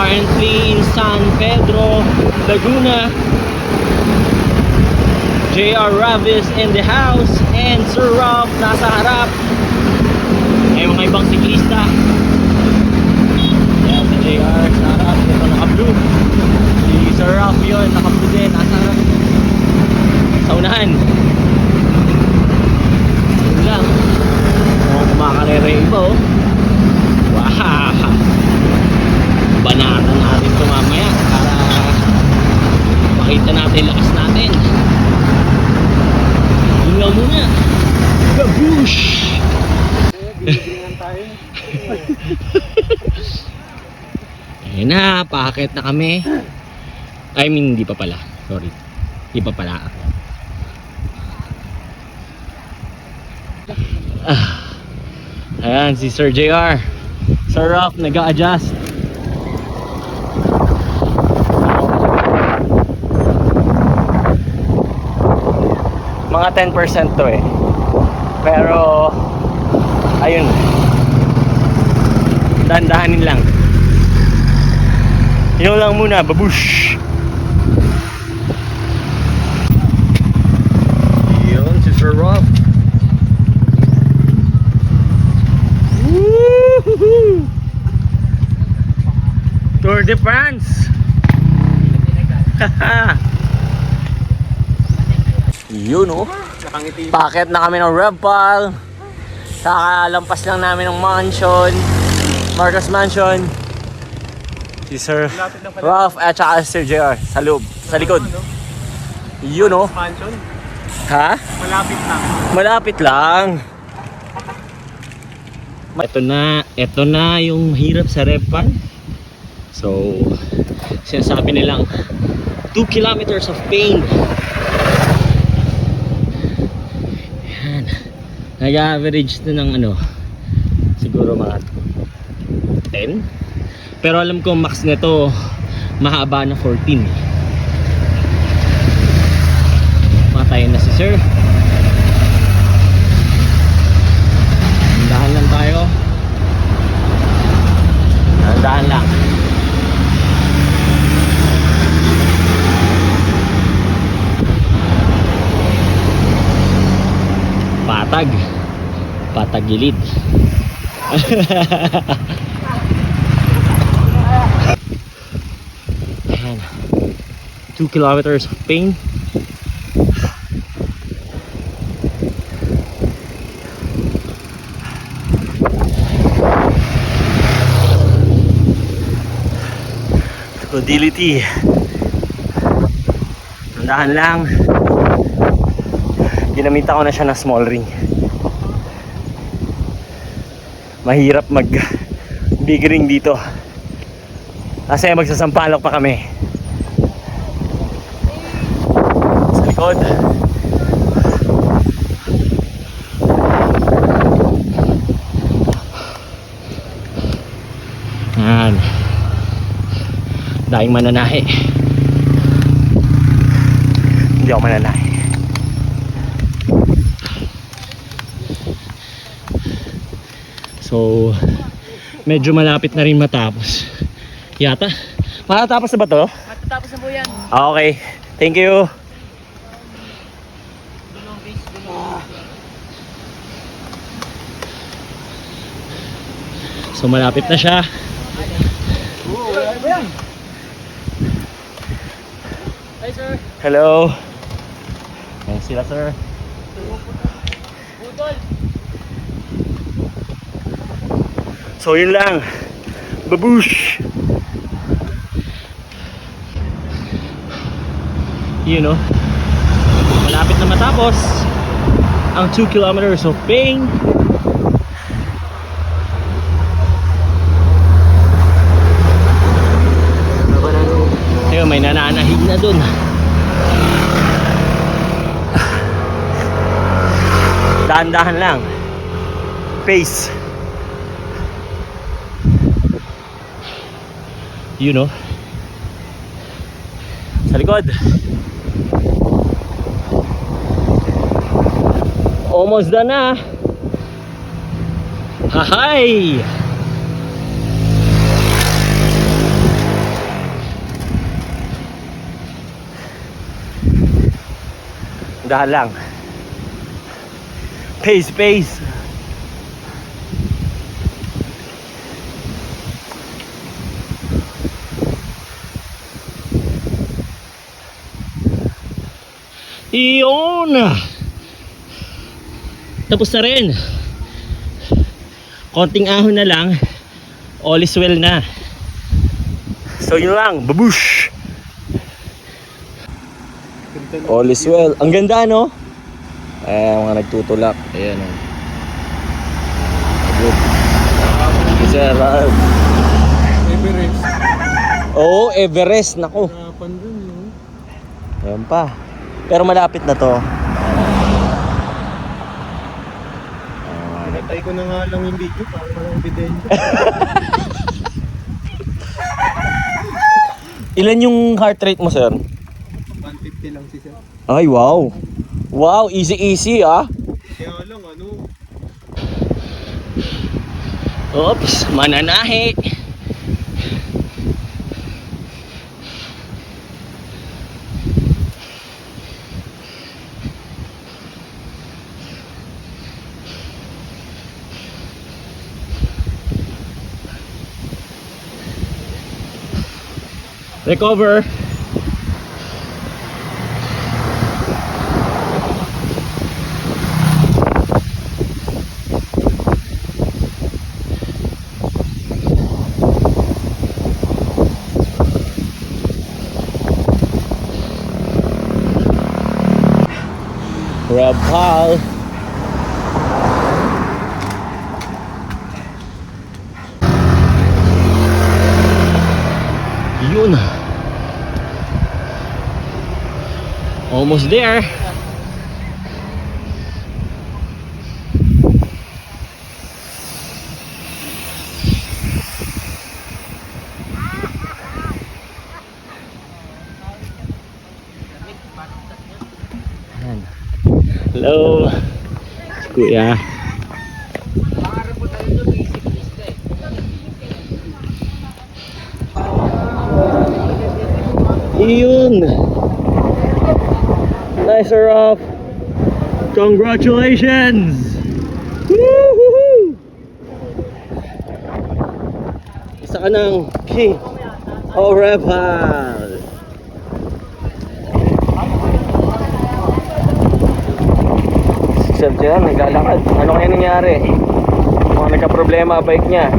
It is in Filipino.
currently in San Pedro, Laguna. JR Ravis in the house, and Sir Ralph nasa harap. Ay mga ibang siklista. Ayan si JR sa harap, ito naka-blue. Si Sir Ralph yun, naka-blue din, nasa harap. Sa unahan. Yun lang. Mukhang kumakarera yung iba oh. Wow! Banatan natin ito mamaya para makita natin lakas natin. Yun lang muna. Baboosh! Ayun na, paakit na kami. I mean, hindi pa pala. Sorry. Hindi pa pala. Ayan, si Sir JR. Sir Ralph, nag-a-adjust. Mga 10% to eh. Pero ayun, dahan-dahanin lang. Yun lang muna, babush. Yun, si Sir Rob. Woohoo! Tour de France. Yun oh. Packet na kami ng Revpal. Kakalampas lang namin ng mansion, Marcos Mansion. Si Sir Ralph at saka Sir JR sa loob, sa likod. Yun oh. Mansion? Ha? Malapit lang. Malapit lang. Ito na yung hirap sa Revpal. So, sinasabi nilang 2 kilometers of pain. Yan. Nag-average na ng ano, siguro mga 10. Pero alam ko max nito mahaba na 14. Matayin na si Sir. Dahan lang tayo. Dahan lang. Patagilid. Ayan. 2 kilometers of pain. Stability. Nandahan lang. Ginamita ko na siya ng small ring. Mahirap mag big ring dito kasi magsasampalok pa kami sa likod. Yan, daing mananahe. Hindi ako mananahe. So, medyo malapit na rin matapos. Yata. Matatapos na ba to? Matatapos na po yan. Okay. Thank you. So, malapit na siya. Hi sir. Hello. Ayan sila sir. Budol. So yun lang. Baboosh. You know, malapit na matapos ang 2 kilometers of pain. Ayun, may nananahig na dun. Dahan-dahan lang. Pace. You know, sa likod. Almost done na. Hahay! Dahan lang. Pace, pace. Iyon. Tapos na rin. Konting ahon na lang. All is well na. So yun lang. Babush. All is well. Ang ganda, no? Mga nagtutulak. Ayan, oh. Good. Sir, Everest. Oo, Everest. Naku. Harapan dun, no? Ayan pa. Pero malapit na to. Pinatay ko na nga lang yung video para walang ebidensya. Ilan yung heart rate mo, sir? 150 lang si sir. Ay, wow. Wow, easy easy, ah. Kaya lang, ano? Oops, mananahi. Recover. Rabal. Yun. Almost there. Ayan. Hello. Si Kuya. Yun. Nice off. Congratulations. Woohoo! Isa ka ng king of Rebel. Sir Jan, naglalakad. Ano kaya nangyari? Mga nagka-problema bike niya.